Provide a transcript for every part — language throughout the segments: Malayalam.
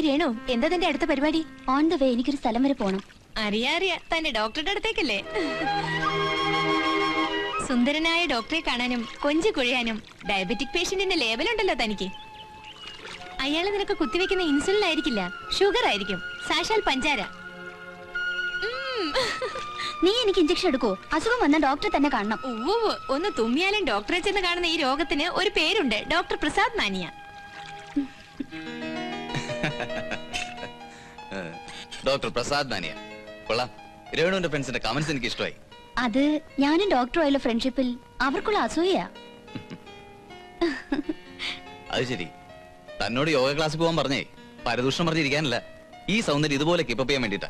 രേണു, എന്താ തന്റെ അടുത്ത പരിപാടി? ഓൺ ദ വേ എനിക്കൊരു സ്ഥലം വരെ പോണം. അറിയാ തന്റെ ഡോക്ടറുടെ അടുത്തേക്കല്ലേ? സുന്ദരനായ ഡോക്ടറെ കാണാനും കൊഞ്ചു കുഴിയാനും ഡയബറ്റിക് പേഷ്യന്റിന്റെ ലേബലുണ്ടല്ലോ തനിക്ക്. അയാള് നിനക്ക് കുത്തിവെക്കുന്ന ഇൻസുലിൻ ആയിരിക്കില്ല, ഷുഗർ ആയിരിക്കും, സാക്ഷാൽ പഞ്ചാര. നീ എനിക്ക് ഇഞ്ചക്ഷൻ എടുക്കോ? അസുഖം വന്ന ഡോക്ടറെ തന്നെ കാണണം. ഒന്ന് തുമ്മിയാലും ഡോക്ടറെ ചെന്ന് കാണുന്ന ഈ രോഗത്തിന് ഒരു പേരുണ്ട്, ഡോക്ടർ പ്രസാദ് മാനിയ. ഡോക്ടർ പ്രസാദ് മാനിയ കൊള്ളാം. രേണുവിന്റെ ഫ്രണ്ട്സിന്റെ കമന്റ്സ് എനിക്ക് ഇഷ്ടമായി. അത് ഞാനും ഡോക്ടറുമായുള്ള ഫ്രണ്ട്ഷിപ്പിൽ അവർക്കുള്ള അസൂയ. അത് ശരി. തന്നോട് യോഗ ക്ലാസ്സിൽ പോകാൻ പറഞ്ഞേ പരദൂഷണം പറഞ്ഞിരിക്കാനല്ല, ഈ സൗന്ദര്യം ഇതുപോലെ കീപ്പ് ചെയ്യാൻ വേണ്ടിട്ടാ.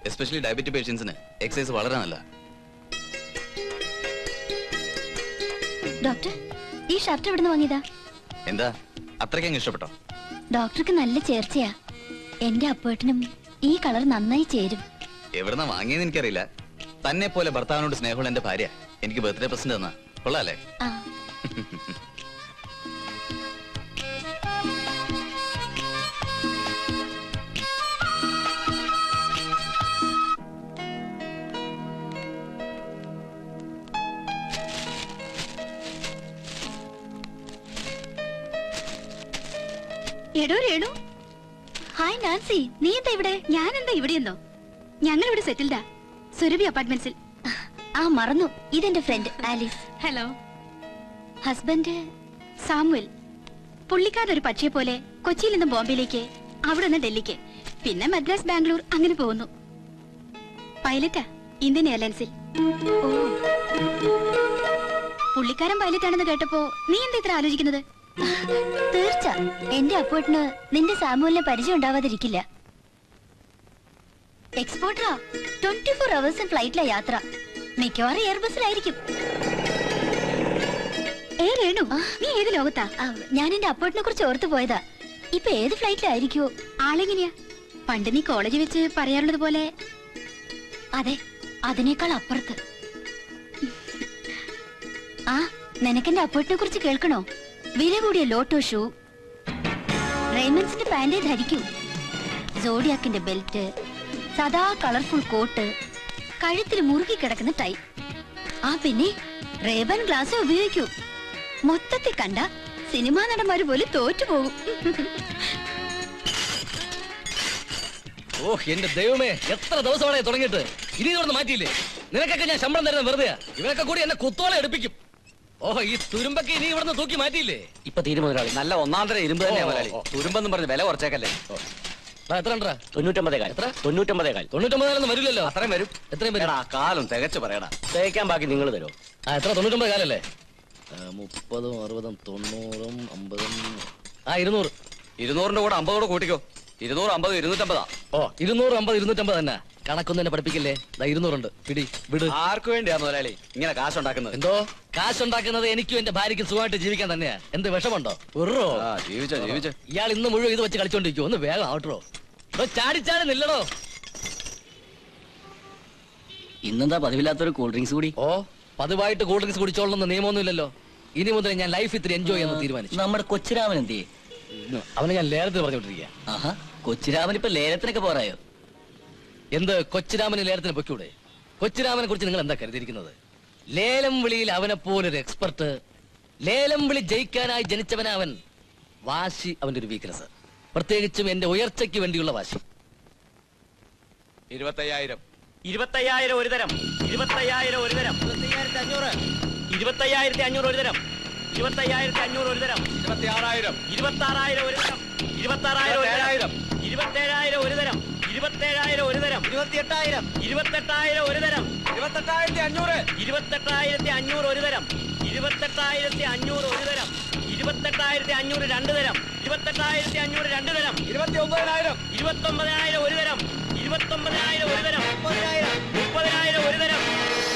എസ്പെഷ്യലി ഡയബറ്റിക് പേഷ്യൻസിന് എക്സസൈസ് വളരെ നല്ല. ഡോക്ടർ, ഈ ഷർട്ട് എവിടുന്ന് വാങ്ങിയതാ? എന്താ അത്രയ്ക്ക് ഇഷ്ടപ്പെട്ടോ? ഡോക്ടർക്ക് നല്ല ചേർച്ചയാ. എന്റെ അപ്പേട്ടനും ഈ കളർ നന്നായി ചേരും. എവിടുന്ന വാങ്ങിയെന്ന് എനിക്കറിയില്ല. തന്നെ പോലെ ഭർത്താവിനോട് സ്നേഹമുള്ള എന്റെ ഭാര്യ എനിക്ക് ബർത്ത്ഡേ പ്രസന്റ് തന്നാ. കൊള്ളാല്ലേ? എടോ രേണു. ഹായ് നാൻസി, നീ എന്താ ഇവിടെ? ഞാൻ എന്താ ഇവിടെയെന്നോ? ഞങ്ങൾ ഇവിടെ സെറ്റിൽഡാ, സുരഭി അപ്പാർട്ട്മെന്റ്സിൽ. മറന്നു, ഇതെന്റെ friend Alice. Hello. Husband Samuel. പുള്ളിക്കാരൊരു പക്ഷിയെ പോലെ കൊച്ചിയിൽ നിന്ന് ബോംബെയിലേക്ക്, അവിടെ നിന്ന് ഡൽഹിക്ക്, പിന്നെ മദ്രാസ്, ബാംഗ്ലൂർ, അങ്ങനെ പോകുന്നു. പൈലറ്റാ ഇന്ത്യൻ എയർലൈൻസിൽ. പുള്ളിക്കാരൻ പൈലറ്റ് ആണെന്ന് കേട്ടപ്പോ നീ എന്താ ഇത്ര ആലോചിക്കുന്നത്? തീർച്ച എന്റെ അപ്പോട്ടിന് നിന്റെ സാമുവലിനെ പരിചയം ഉണ്ടാവാതിരിക്കില്ല. എക്സ്പോർട്ടറാ, 24 hours ഫ്ലൈറ്റിലെ യാത്ര. മിക്കവാറും എയർബസിലായിരിക്കും. രേണു, നീ ഏത് ലോകത്താ? ഞാൻ എന്റെ അപ്പോട്ടിനെ കുറിച്ച് ഓർത്തു പോയതാ. ഇപ്പൊ ഏത് ഫ്ലൈറ്റിലായിരിക്കോ? ആളെങ്ങനെയാ? പണ്ട് നീ കോളേജ് വെച്ച് പറയാറുള്ളത് പോലെ? അതെ, അതിനേക്കാൾ അപ്പുറത്ത്. നിനക്കെന്റെ അപ്പോട്ടിനെ കുറിച്ച് കേൾക്കണോ? വില കൂടിയ ലോട്ടോ ഷൂ, റെയ്മൻസിന്റെ പാന്റ് ധരിക്കൂ, സോഡിയാക്കിന്റെ ബെൽറ്റ്, സദാ കളർഫുൾ കോട്ട്, കഴുത്തിൽ മുറുകി കിടക്കുന്ന ടൈ, പിന്നെ റേബൻ ഗ്ലാസ് ഉപയോഗിക്കൂ. മൊത്തത്തിൽ കണ്ട സിനിമാ നടന്മാര് പോലും തോറ്റുപോകും. എന്റെ ദൈവമേ, എത്ര ദിവസമാണ് തുടങ്ങിയിട്ട്? ഇനി ഇതൊന്ന് മാറ്റിയില്ലേ? നിനക്കൊക്കെ ഞാൻ ശമ്പളം തരുന്ന വെറുതെ. ഇവരൊക്കെ കൂടി എന്നെ കുത്തോളം എടുപ്പിക്കും. ഈ തുരുമ്പൊക്കെ ഇനി ഇവിടുന്ന് തൂക്കി മാറ്റിയില്ലേ? ഇപ്പൊ തീരുമാനം നല്ല ഒന്നാന്തര ഇരുമ്പ് തന്നെ മുതലാളി. തുരുമ്പെന്നും പറഞ്ഞ് വില കുറച്ചേക്കല്ലേ. എത്ര 99 വരില്ലല്ലോ. അത്രയും വരും. എത്രയും വരും? കാലം തികച്ചു പറയടാ. തേക്കാൻ ബാക്കി നിങ്ങൾ തരോ? എത്ര? 99 കാലല്ലേ? 30, 60, 90, 50. 200. 200ന്റെ കൂടെ 50 കൂടെ കൂട്ടിക്കോ. 250, 250. 250, 250 തന്നെ. കണക്കൊന്നും തന്നെ പഠിപ്പിക്കില്ലേ? 200 ഉണ്ട്. പിടി വിട്. ആർക്കു വേണ്ടിയാ മുതലാളി ഇങ്ങനെ കാശുണ്ടാക്കുന്നത്? എന്തോ കാശുണ്ടാക്കുന്നത്? എനിക്കും എന്റെ ഭാര്യയ്ക്കും സുഖമായിട്ട് ജീവിക്കാൻ തന്നെയാ. എന്ത് വിഷമുണ്ടോ? ജീവിച്ചോ. ഇയാൾ ഇന്ന് മുഴുവൻ ഇത് വെച്ച് കളിച്ചോണ്ടിരിക്കും. ഒന്ന് വേഗം ആവട്ടോ. ചാടിച്ചാടി നില്ലടോ. ഇന്നെന്താ പതിവില്ലാത്തൊരു കൂൾ ഡ്രിങ്ക്സ് കൂടി? പതിവായിട്ട് കൂൾ ഡ്രിങ്ക്സ് കുടിച്ചോളണമെന്ന് നിയമമൊന്നുമില്ലല്ലോ. ഇനി മുതൽ ഞാൻ ലൈഫ് ഇത്തിരി എൻജോയ് ചെയ്യാൻ തീരുമാനിച്ചു. നമ്മുടെ കൊച്ചിരാമൻ എന്തിയെ? അവനെ ഞാൻ ലേലത്തിന് പറഞ്ഞോണ്ടിരിക്കുക. കൊച്ചിരാമൻ ഇപ്പൊ ലേലത്തിനൊക്കെ പോരായോ? എന്ത് കൊച്ചിരാമന് ലേലത്തിന് പൊയ്ക്കൂടെ? കൊച്ചിരാമനെ കുറിച്ച് നിങ്ങൾ എന്താ കരുതിയിരിക്കുന്നത്? ലേലം വിളിയിൽ അവനെ പോലൊരു എക്സ്പെർട്ട്. ലേലം വിളി ജയിക്കാനായി ജനിച്ചവനാ അവൻ. വാശി അവന്റെ ഒരു വീക്ക്നെസ്, പ്രത്യേകിച്ചും എന്റെ ഉയർച്ചയ്ക്ക് വേണ്ടിയുള്ള വാശി. 25,000. 25,000 ഒരു തരം. 25,000 ഒരു തരം. 25,500. 25,500 ഒരു തരം. 25,500 ഒരു തരം. 26,000. 26,000 ഒരു തരം. 26,000 ഒരു തരം. 27,000 ഒരു തരം. 27,000 ഒരു തരം. 28,000. 28,000 ഒരു തരം. 28,500. 28,500 ഒരു തരം. 28,500 ഒരു തരം. 28,500 രണ്ട് തരം. 28,500 രണ്ട് തരം. 29,000. 29,000 ഒരു തരം. 29,000 ഒരു തരം. 30,000. 30,000 ഒരു തരം.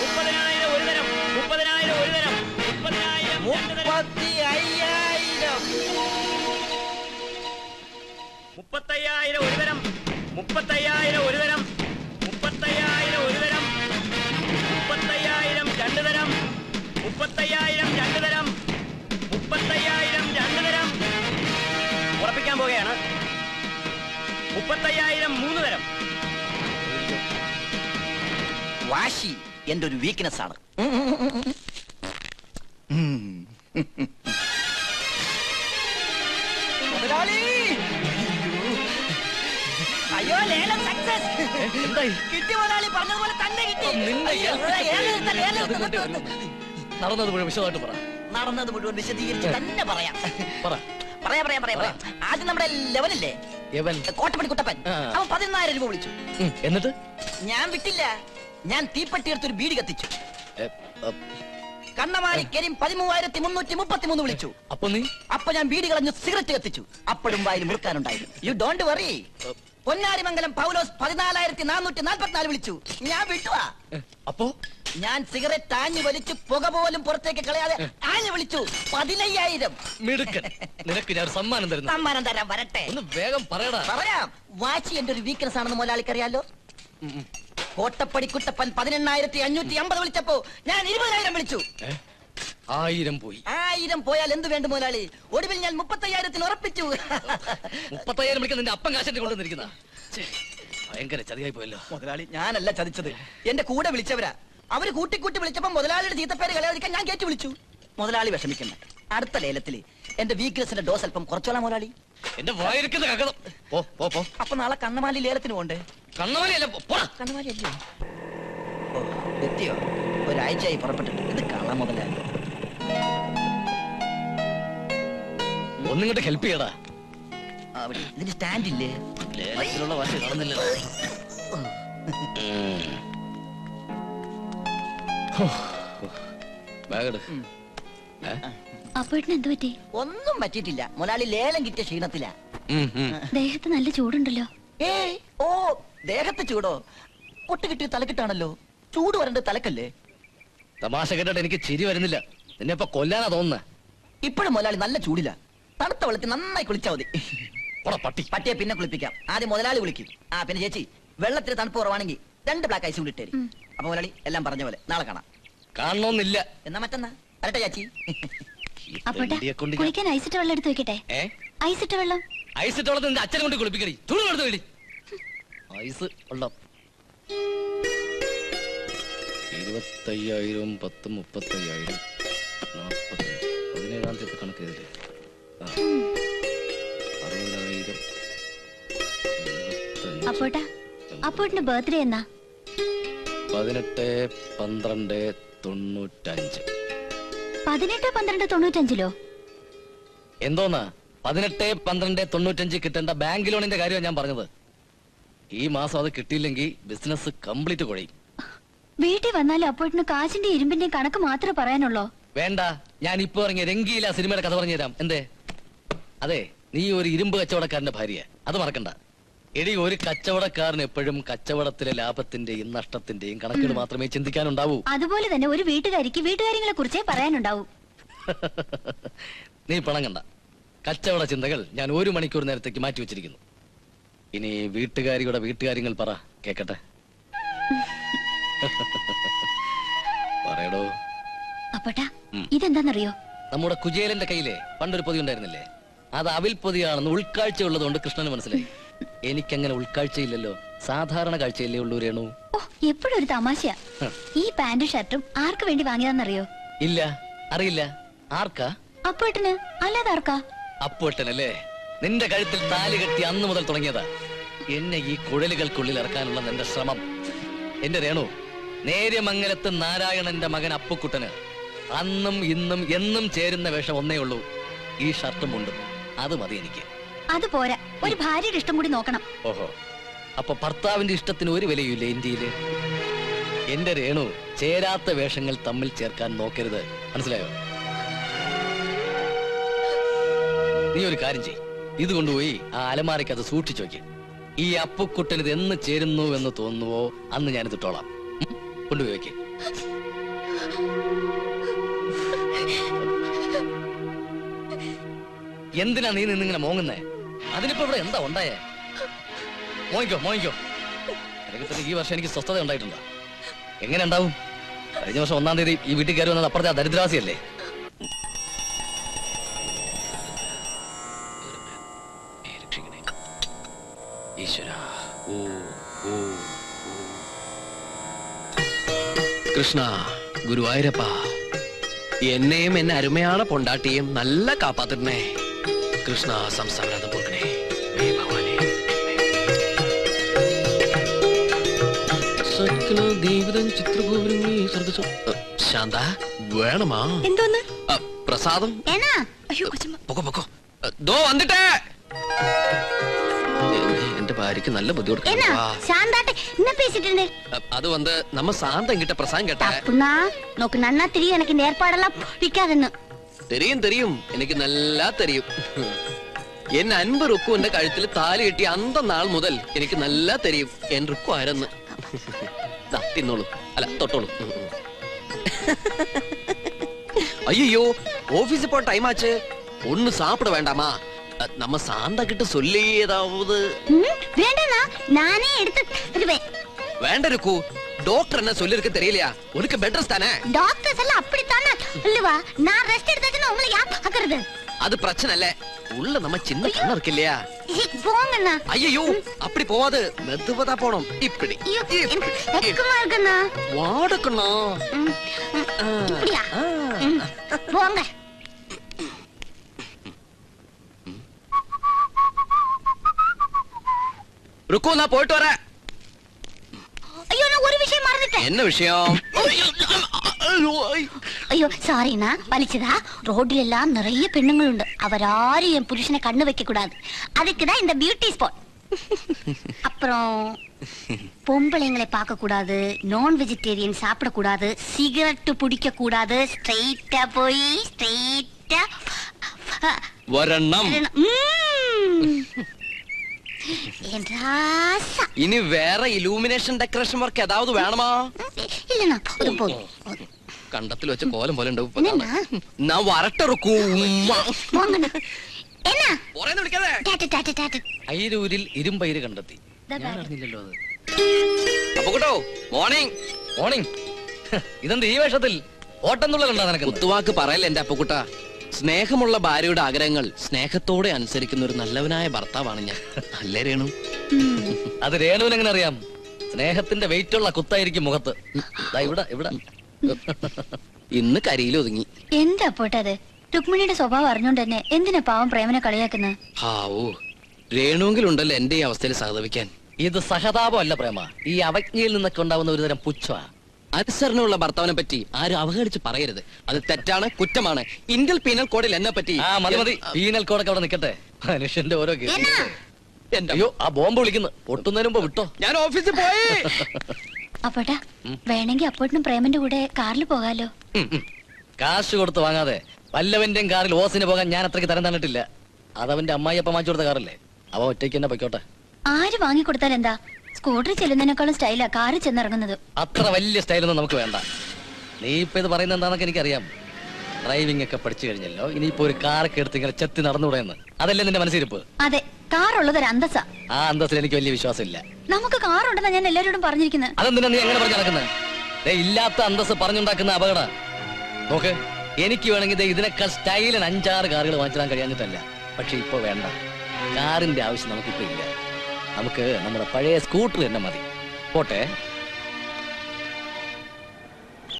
30,000 ഒരു തരം. 30,000 ഒരു തരം. 30,000 രണ്ട് തരം. 35,000 ഒരു തരം. 35,000 ഒരു തരം. 35,000 ഒരു തരം. 30,000 രണ്ട് തരം. 30,000 രണ്ട് തരം. 30,000 രണ്ട് തരം. ഉറപ്പിക്കാൻ പോകുകയാണ്. 35,000 3 തരം. വാശി എന്റെ ഒരു വീക്ക്നെസ് ആണ്. മുതലാളി! അയ്യോ, ലേലം സക്സസ്! കിട്ടി മുതലാളി, പറഞ്ഞതുപോലെ തന്നെ കിട്ടി. നടന്നത് മുഴുവൻ വിശദമായിട്ട് പറ. നടന്നത് മുഴുവൻ വിശദീകരിച്ച് തന്നെ പറയാം. പറ. പറയാം. ആദ്യം നമ്മുടെ ലെവലില്ലേ, കോട്ടപ്പടി കുട്ടപ്പൻ, അവൻ 14,000 രൂപ വിളിച്ചു. എന്നിട്ട് ഞാൻ വിട്ടില്ല. ഞാൻ തീപ്പെട്ടി എടുത്തൊരു ബീഡി കത്തിച്ചു. കണ്ണമാലി കരീം 13,333 വിളിച്ചു. അപ്പൊ ഞാൻ ബീഡി കളഞ്ഞു സിഗരറ്റ് കത്തിച്ചു. അപ്പോഴും വായിൽ മുറുക്കാനുണ്ടായിരുന്നു. You don't worry. Ponnarimangalam Paulose 14,444 വിളിച്ചു. ഞാൻ വിട്ടുവാ. അപ്പോ ഞാൻ സിഗരറ്റ് ആഞ്ഞു വലിച്ചു പുക പോലും പുറത്തേക്ക് കളയാതെ ആഞ്ഞു വിളിച്ചു 15,000. നിനക്ക് ഞാൻ സമ്മാനം തരുന്നു. സമ്മാനം തരാൻ വരട്ടെ. ഒന്ന് വേഗം പറയടാ. പറയാം. വാശി എന്റെ ഒരു വീക്ക്നെസ് ആണെന്ന് മുതലാളിക്കറിയാലോ. കോട്ടപ്പടി കുട്ടപ്പൻ 18,550 വിളിച്ചപ്പോ ഞാൻ 20,000 വിളിച്ചു. 1000 പോയി. 1000 പോയാൽ എന്ത് വേണ്ട മുതലാളി? ഒടുവിൽ ഞാൻ 35,000 ഉറപ്പിച്ചു. 35,000 വിളിക്കാൻ നിന്റെ അപ്പം കാശന്റെ കൊണ്ടുവന്നിരിക്കുന്ന ഭയങ്കര ചതിയായി പോയല്ലോ മുതലാളി. ഞാനല്ല ചതിച്ചത്, എന്റെ കൂടെ വിളിച്ചവരാ. അവര് കൂട്ടിക്കൂട്ടി വിളിച്ചപ്പോ മുതലാളിയുടെ ചീത്തപ്പേര് കളയാതിരിക്കാൻ ഞാൻ കേട്ടു വിളിച്ചു. മുതലാളി വിഷമിക്കണ്ട. അടുത്ത ലേലത്തില് എന്റെ വീക്ക്നെസിന്റെ ഡോസ് അല്പം കുറച്ചോളാം മുതലാളി. എന്റെ വായിരിക്കുന്ന കക്കണം. അപ്പൊ നാളെ കണ്ണമാലി ലേലത്തിന് പോണ്ടേ? കണ്ണമാലിയല്ല, കണ്ണമാലി അല്ലേ? എത്തിയോ? ഒരാഴ്ചയായി പുറപ്പെട്ടിട്ട്. ഇത് കള്ള മുതലാളി. ഒന്നിങ്ങോട്ട് ഹെൽപ്പ് ചെയ്യടാ. ഇതിന് സ്റ്റാൻഡ് ഇല്ലേ? ലേലത്തിലുള്ള വാശി നടന്നില്ല. എന്ത് പറ്റി? ഒന്നും പറ്റിയിട്ടില്ല മുതലാളി. ലേലം കിട്ടിയ ക്ഷീണത്തില. ദേഹത്ത് നല്ല ചൂടുണ്ടല്ലോ. ഏയ്, ഓ, ദേഹത്ത് ചൂടോ? പൊട്ട് കിട്ടിയ തലക്കിട്ടാണല്ലോ. ചൂട് വരണ്ട തലക്കല്ലേ? തമാശ കേട്ടിട്ട് എനിക്ക് ചിരി വരുന്നില്ല. നിന്നെ ഇപ്പൊ കൊല്ലാനാ തോന്നുന്നേ. ഇപ്പോഴും മുതലാളി നല്ല ചൂടില്ല. തണുത്ത വെള്ളത്തിൽ നന്നായി കുളിച്ചാ മതി. പട്ടിയെ പിന്നെ കുളിപ്പിക്കാം. ആദ്യം മുതലാളി കുളിക്കും. പിന്നെ ചേച്ചി, വെള്ളത്തിൽ തണുപ്പ് കുറവാണെങ്കിൽ 2 ബ്ലാക്ക് ഐസ് കൂടി ഇട്ടേരി. അപ്പൊ മുതലാളി എല്ലാം പറഞ്ഞ പോലെ നാളെ കാണാം. കാണണമെന്നില്ല. എന്നാ മറ്റന്നാ വരട്ടെ ചേച്ചി. കുളിക്കാൻ ഐസിട്ട വെള്ളം എടുത്ത് വെക്കട്ടെ? ഐസിട്ട വെള്ളം. ഐസിട്ട വെള്ളത്തിൽ നിന്റെ അച്ഛനെ കൊണ്ട് കുളിപ്പിക്കടി. ചൂട് എടുത്ത് വേടി. ഐസ് വെള്ളം 25,000 10 35,000 40 17-ാം തീയതി കണക്ക് ചെയ്തില്ലേ? 60,000 അപ്പോട്ടിന്റെ ബർത്ത്ഡേ എന്നാ? 18/12/95. 18/12/95 എന്തോന്നാ? 18/12/95 കിട്ടേണ്ട ബാങ്ക് ലോണിന്റെ കാര്യമാണ് ഞാൻ പറഞ്ഞത്. ഈ മാസം അത് കിട്ടിയില്ലെങ്കിൽ ബിസിനസ് കംപ്ലീറ്റ് കുഴയും. വീട്ടിൽ വന്നാലും അപ്പോട്ടിന് കാശിന്റെ ഇരുമ്പിന്റെയും കണക്ക് മാത്രമേ പറയാനുള്ളൂ. വേണ്ട, ഞാൻ ഇപ്പൊ ഇറങ്ങിയ രംഗീല സിനിമയുടെ കഥ പറഞ്ഞു തരാം. എന്തേ? അതെ, നീ ഒരു ഇരുമ്പ് കച്ചവടക്കാരന്റെ ഭാര്യ, അത് മറക്കണ്ട. എടി, ഒരു കച്ചവടക്കാരന് എപ്പോഴും കച്ചവടത്തിലെ ലാഭത്തിന്റെയും നഷ്ടത്തിന്റെയും കണക്കുകൾ മാത്രമേ ചിന്തിക്കാനുണ്ടാവൂ. അതുപോലെ തന്നെ ഒരു വീട്ടുകാരിക്ക് വീട്ടുകാര്യങ്ങളെ കുറിച്ചേ പറയാനുണ്ടാവൂ. നീ പണങ്ങണ്ട. കച്ചവട ചിന്തകൾ ഞാൻ 1 മണിക്കൂർ നേരത്തേക്ക് മാറ്റി വെച്ചിരിക്കുന്നു. ഇനി വീട്ടുകാരിയുടെ വീട്ടുകാര്യങ്ങൾ പറ, കേക്കട്ടെ. പറയടോ. അപ്പട്ടാ, ഇതെന്താന്നറിയോ? നമ്മുടെ കുചേലന്റെ കയ്യിലെ പണ്ടൊരു പൊതി ഉണ്ടായിരുന്നില്ലേ? അത് അവിൽ പൊതിയാണെന്ന് ഉൾക്കാഴ്ച ഉള്ളതുകൊണ്ട് കൃഷ്ണന് മനസ്സിലായി. എനിക്കങ്ങനെ ഉൾക്കാഴ്ചയില്ലല്ലോ. സാധാരണ കാഴ്ചയില്ലേ ഉള്ളൂ രേണു. ഓ, എപ്പോഴും ഒരു തമാശയാ. ഈ പാന്റും ഷർട്ടും ആർക്ക് വേണ്ടി വാങ്ങിയതാന്നറിയോ? ഇല്ല, അറിയില്ല. ആർക്കാ? അപ്പോട്ടന്. അല്ലാതെ ആർക്കാ? അപ്പോട്ടനല്ലേ? നിന്റെ കഴുത്തിൽ താലി കെട്ടി അന്ന് മുതൽ തുടങ്ങിയതാ എന്നെ ഈ കുഴലുകൾക്കുള്ളിൽ ഇറക്കാനുള്ള നിന്റെ ശ്രമം. എന്റെ രേണു, നേര്യമംഗലത്ത് നാരായണന്റെ മകൻ അപ്പുക്കുട്ടന് അന്നും ഇന്നും എന്നും ചേരുന്ന വേഷം ഒന്നേ ഉള്ളൂ, ഈ ഷർട്ടും ഉണ്ടും. അത് മതി എനിക്ക്. അത് പോരാ, ഒരു ഭാര്യയുടെ ഇഷ്ടം കൂടി നോക്കണം. ഓഹോ, അപ്പൊ ഭർത്താവിന്റെ ഇഷ്ടത്തിന് ഒരു വിലയില്ലേ ഇന്ത്യയില്? എന്റെ രേണു, ചേരാത്ത വേഷങ്ങൾ തമ്മിൽ ചേർക്കാൻ നോക്കരുത്, മനസ്സിലായോ? നീ ഒരു കാര്യം ചെയ്, ഇത് കൊണ്ടുപോയി ആ അലമാരയ്ക്ക് അത് സൂക്ഷിച്ചു നോക്കി. ഈ അപ്പുക്കുട്ടൻ ഇത് എന്ന് ചേരുന്നു എന്ന് തോന്നുവോ അന്ന് ഞാനിത് ഇട്ടോളാം. കൊണ്ടുപോയി വയ്ക്ക്. എന്തിനാ നീ നിന്നിങ്ങനെ മോങ്ങുന്നേ? അതിനിപ്പോ ഇവിടെ എന്താ ഉണ്ടായേ? മോങ്ങിക്കോ. ഈ വർഷം എനിക്ക് സ്വസ്ഥത ഉണ്ടായിട്ടുണ്ടോ? എങ്ങനെ ഉണ്ടാവും? കഴിഞ്ഞ വർഷം 1-ാം തീയതി ഈ വീട്ടിൽ കയറി വന്നത് അപ്പുറത്തെ ദരിദ്രവാസിയല്ലേ? ഈശ്വര ഓ ഓ കൃഷ്ണ ഗുരുവായൂരപ്പ എന്നെയും എന്നെ അരുമയാണ് പൊണ്ടാട്ടിയും നല്ല കാപ്പാത്തിടണേ കൃഷ്ണ സംസ്ഥാനം പോകണേ ഭഗവാനെ ശാന്ത വേണമാ എന്തോന്ന് പ്രസാദം എന്നാ പൊക്കോ പൊക്കോ ദോ വന്നിട്ടേ എന്റെ ഭാര്യക്ക് നല്ല ബുദ്ധിമുട്ട് என்ன பேசிட்டு இருந்தே அது வந்து நம்ம சாந்தம் கிட்ட பிரசாதம் கேட்ட அப்படினா நோக்கு நன்னா தெரியும் எனக்கு இந்த ஏற்பாடெல்லாம் பிடிக்காதுன்னு தெரியும் தெரியும் எனக்கு நல்லா தெரியும் എൻ അൻപ് റുക്കുവിന്റെ കഴുത്തിൽ താലി കെട്ടി അന്ത നാൾ മുതൽ എനിക്ക് നല്ല തെരിയും എൻ റുക്കു ആരെന്ന് തിന്നോളൂ അല്ല തൊട്ടോളൂ അയ്യോ ഓഫീസിൽ പോ ടൈം ആച്ച് ഒന്ന് സാപ്പിട വേണ്ടാമാ நம்ம சாந்தா கிட்ட சொல்லி ஏதாவது வேண்டானா நானே எடுத்து தருவேன் வேണ്ട ருக்கு டாக்டர் என்ன சொல்லிருக்க தெரியலையா உனக்கு பெட் ரெஸ்ட் தானே டாக்டர்ஸ் எல்லாம் அப்படி தானே இல்லவா நான் ரெஸ்ட் எடுத்தாச்சுன்னா உங்களை யார் பாக்குறது அது பிரச்சனை இல்ல உள்ள நம்ம சின்ன கண்ணு இருக்கு இல்லையா போங்கண்ணா ஐயோ அப்படி போவாது மெதுவதா போணும் இப்படி வெக்கமா இருக்குண்ணா வாடக்கண்ணா இப்படியா போங்க ருக்கு நான் போயிட்டு வரேன் ஐயோ நான் ஒரு விஷயம் மறந்துட்டேன் என்ன விஷயம் ஐயோ சாரிண்ணா வலிச்சதா ரோட்ல எல்லாம் நிறைய பெண்ணுங்கள் உண்டு அவராரும் என் புருஷனை கண்ணு வைக்க கூடாது அதுக்குதான் இந்த பியூட்டி ஸ்பாட் அப்புறம் பொம்பளைங்களை பார்க்க கூடாது நான் வெஜிடேரியன் சாப்பிட கூடாது சிகரெட் பிடிக்க கூடாது ஸ்ட்ரைட்டா போய் ஸ்ட்ரைட்டா வரணும் ഇനി വേറെ ഇലൂമിനേഷൻ ഡെക്കറേഷൻ വർക്ക് ഏതാവത് വേണമാ കണ്ടത്തിൽ വെച്ച കോലം പോലെ ഉണ്ടാവും വരട്ടിറക്കൂ അയിരൂരിൽ ഇരുമ്പയിര് കണ്ടെത്തി ഞാൻ അറിഞ്ഞില്ലല്ലോ അത് അപ്പൊ കേട്ടോ മോർണിംഗ് മോർണിംഗ് ഇതെന്ത് ഈ വേഷത്തിൽ ഓട്ടം തുള്ളലുണ്ടോ നിനക്ക് കുത്തുവാക്ക് പറയല്ലേ എന്റെ അപ്പക്കുട്ട സ്നേഹമുള്ള ഭാര്യയുടെ ആഗ്രഹങ്ങൾ സ്നേഹത്തോടെ അനുസരിക്കുന്ന ഒരു നല്ലവനായ ഭർത്താവാണ് ഞാൻ അല്ലേ രേണു അത് രേണുവിന് എങ്ങനെ അറിയാം സ്നേഹത്തിന്റെ വെയിറ്റ് ഉള്ള കുത്തായിരിക്കും മുഖത്ത് ഇവിടെ ഇവിടെ ഇന്ന് കരിയിൽ ഒതുങ്ങി എന്താ പോട്ടത് രുക്മിണിയുടെ സ്വഭാവം അറിഞ്ഞോണ്ട് തന്നെ എന്തിനാ പാവം പ്രേമനെ കളിയാക്കുന്നത് ഹാവൂ രേണുവെങ്കിലുണ്ടല്ലോ എന്റെ ഈ അവസ്ഥയിൽ സഹതപിക്കാൻ ഇത് സഹതാപം അല്ല പ്രേമ ഈ അവജ്ഞയിൽ നിന്നൊക്കെ ഉണ്ടാവുന്ന ഒരുതരം പുച്ഛമാ അനുസരണമുള്ള ഭർത്താവിനെ പറ്റി ആരും അവഹേളിച്ച് പറയരുത് അത് തെറ്റാണ് കുറ്റമാണ് ഇന്ത്യൻ പീനൽ കോഡിൽ എന്നെ പറ്റി മതി പീനൽ കോഡൊക്കെ അവിടെ നിൽക്കട്ടെ മനുഷ്യന്റെ ഓരോ അയ്യോ ആ ബോംബ് വിളിക്കുന്നു പൊട്ടുന്നതിന് മുമ്പ് വിട്ടോ ഞാൻ ഓഫീസിൽ പോയി അപ്പോട്ടാ വേണമെങ്കിൽ അപ്പോട്ടിനും പ്രേമന്റെ കൂടെ കാറിൽ പോകാലോ കാശ് കൊടുത്ത് വാങ്ങാതെ വല്ലവന്റെയും കാറിൽ ഓസിന് പോകാൻ ഞാൻ അത്രയ്ക്ക് തരം തന്നിട്ടില്ല അതവന്റെ അമ്മായി അപ്പം വാങ്ങിച്ചു കൊടുത്ത കാറല്ലേ അവ ഒറ്റയ്ക്ക് തന്നെ പൊയ്ക്കോട്ടെ ആര് വാങ്ങിക്കൊടുത്താൽ എന്താ സ്കൂട്ടറിൽ ചെല്ലുന്നതിനേക്കാളും സ്റ്റൈലാ കാറിൽ ചെന്നിറങ്ങുന്നത് അത്ര വലിയ സ്റ്റൈലൊന്നും നമുക്ക് വേണ്ട നീ ഇപ്പൊ ഇത് പറയുന്നത് എന്താണെന്നൊക്കെ എനിക്കറിയാം ഡ്രൈവിംഗ് ഒക്കെ പഠിച്ചു കഴിഞ്ഞല്ലോ ഇനിയിപ്പോ ഒരു കാറൊക്കെ എടുത്ത് ഇങ്ങനെ ചെത്തി നടന്നുകൂടെയെന്ന് അതല്ലേ നിന്റെ മനസ്സിരിപ്പ് അതെ കാറുള്ളത് ഒരു അന്തസ്സാ ആ അന്തസ്സിൽ എനിക്ക് വലിയ വിശ്വാസമില്ല നമുക്ക് കാറുണ്ടെന്നാ ഞാൻ എല്ലാവരോടും പറഞ്ഞിരിക്കുന്നത് അതെന്തിനാ നീ എങ്ങനെ പറഞ്ഞു നടക്കുന്നത് ഇല്ലാത്ത അന്തസ് പറഞ്ഞുണ്ടാക്കുന്ന അപകട നോക്ക് എനിക്ക് വേണമെങ്കിൽ ഇതിനേക്കാൾ സ്റ്റൈലിന് 5-6 കാറുകൾ വാങ്ങിച്ചിടാൻ കഴിയാഞ്ഞിട്ടല്ല പക്ഷെ ഇപ്പൊ വേണ്ട കാറിന്റെ ആവശ്യം നമുക്കിപ്പോ ഇല്ല നമുക്ക് നമ്മുടെ പഴയ സ്കൂട്ടർ തന്നെ മതി പോട്ടെ